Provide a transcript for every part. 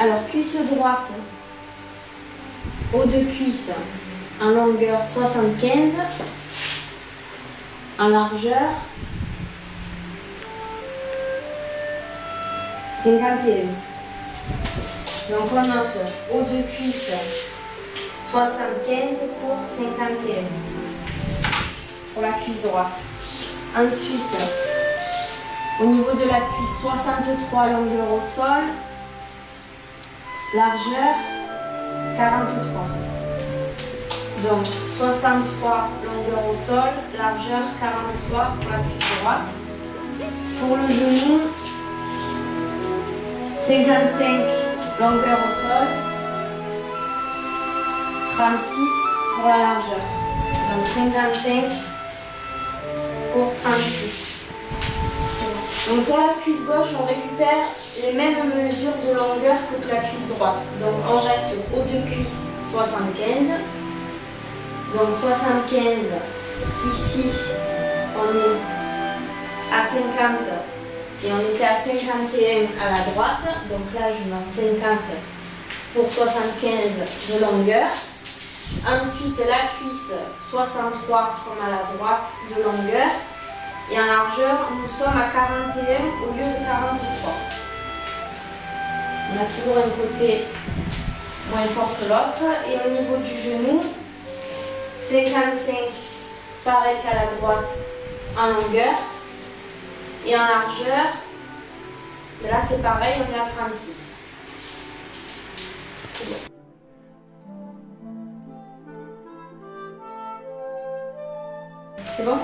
Alors, cuisse droite, haut de cuisse en longueur 75, en largeur 51. Donc on note haut de cuisse 75 pour 51 pour la cuisse droite. Ensuite, au niveau de la cuisse, 63 longueur au sol, largeur 43. Donc 63 longueur au sol, largeur 43 pour la cuisse droite. Pour le genou, 55 longueur au sol, 36 pour la largeur. Donc 55 pour 36. Donc pour la cuisse gauche, on récupère les mêmes mesures de longueur que pour la cuisse droite. Donc on reste sur haut de cuisse 75. Donc 75, ici on est à 50 et on était à 51 à la droite. Donc là je note 50 pour 75 de longueur. Ensuite la cuisse 63 comme à la droite de longueur. Et en largeur, nous sommes à 41 au lieu de 43. On a toujours un côté moins fort que l'autre. Et au niveau du genou, 55, pareil qu'à la droite, en longueur. Et en largeur, là c'est pareil, on est à 36. C'est bon. C'est bon ?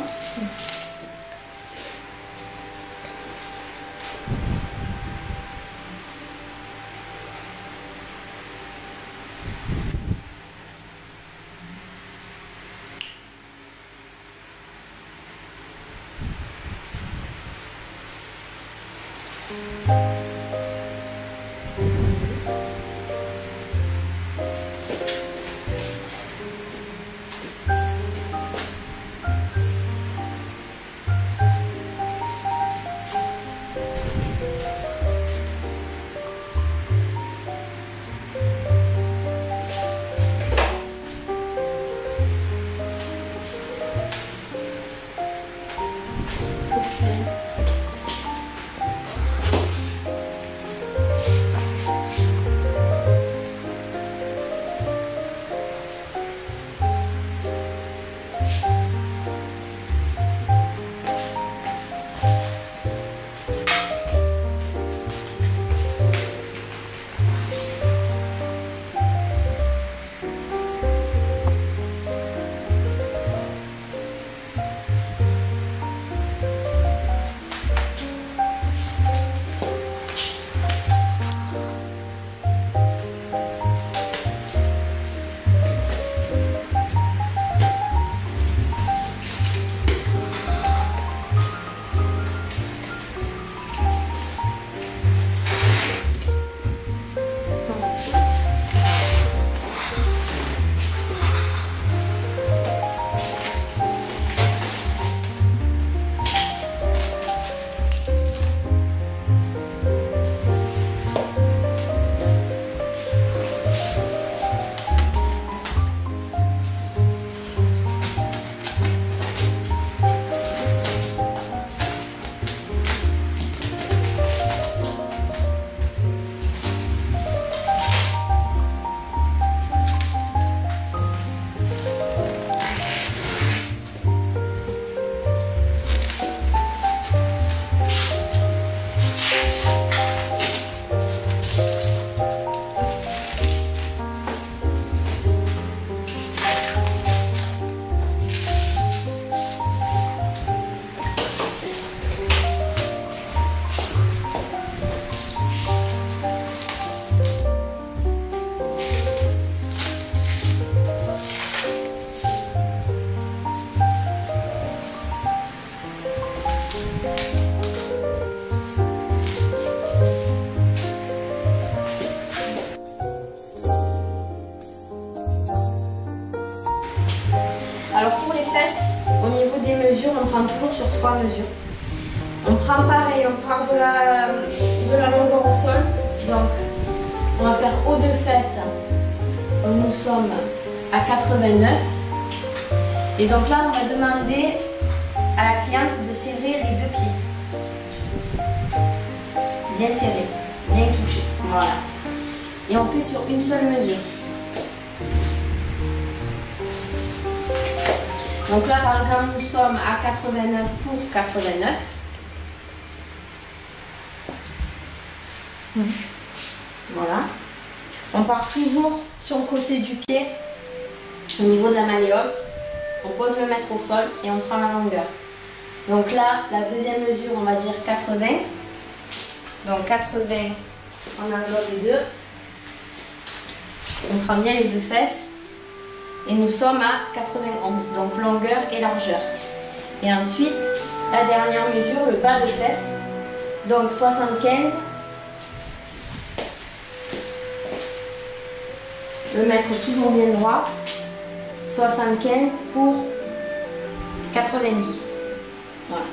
Alors pour les fesses, au niveau des mesures, on prend toujours sur 3 mesures. On prend pareil, on part de la longueur au sol, donc On va faire haut de fesses. Nous sommes à 89. Et donc là, on va demander à la cliente de serrer les deux pieds. Bien serré, bien touché. Voilà. Et on fait sur une seule mesure. Donc là, par exemple, nous sommes à 89 pour 89. Voilà. On part toujours sur le côté du pied, au niveau de la malléole. On pose le mètre au sol et on prend la longueur. Donc là, la deuxième mesure, on va dire 80. Donc 80, on englobe les deux. On prend bien les deux fesses. Et nous sommes à 91, donc longueur et largeur. Et ensuite, la dernière mesure, le bas de fesses. Donc 75. Le mettre toujours bien droit. 75 pour 90. Voilà.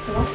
C'est bon ?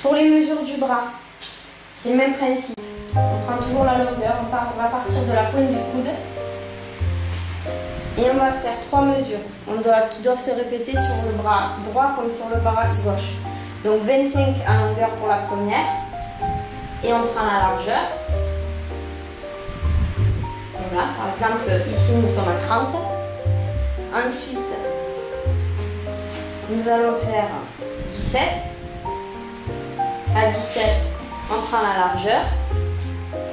Pour les mesures du bras, c'est le même principe. On prend toujours la longueur, on va partir de la pointe du coude et on va faire 3 mesures qui doivent se répéter sur le bras droit comme sur le bras gauche. Donc 25 en longueur pour la première et on prend la largeur. Voilà, par exemple ici nous sommes à 30. Ensuite, nous allons faire 17. À 17, on prend la largeur.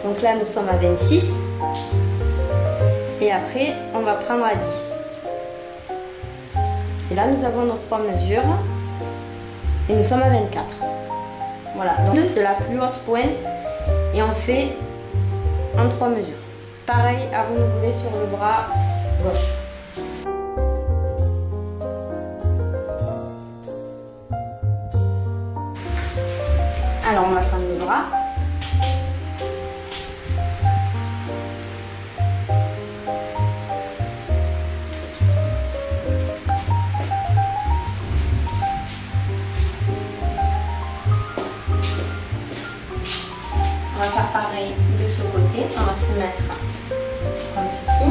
Donc là, nous sommes à 26. Et après, on va prendre à 10. Et là, nous avons nos 3 mesures. Et nous sommes à 24. Voilà, donc de la plus haute pointe. Et on fait en 3 mesures. Pareil à renouveler sur le bras gauche. Alors on va tendre le bras. On va faire pareil de ce côté. On va se mettre comme ceci.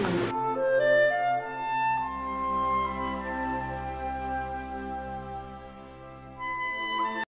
Voilà.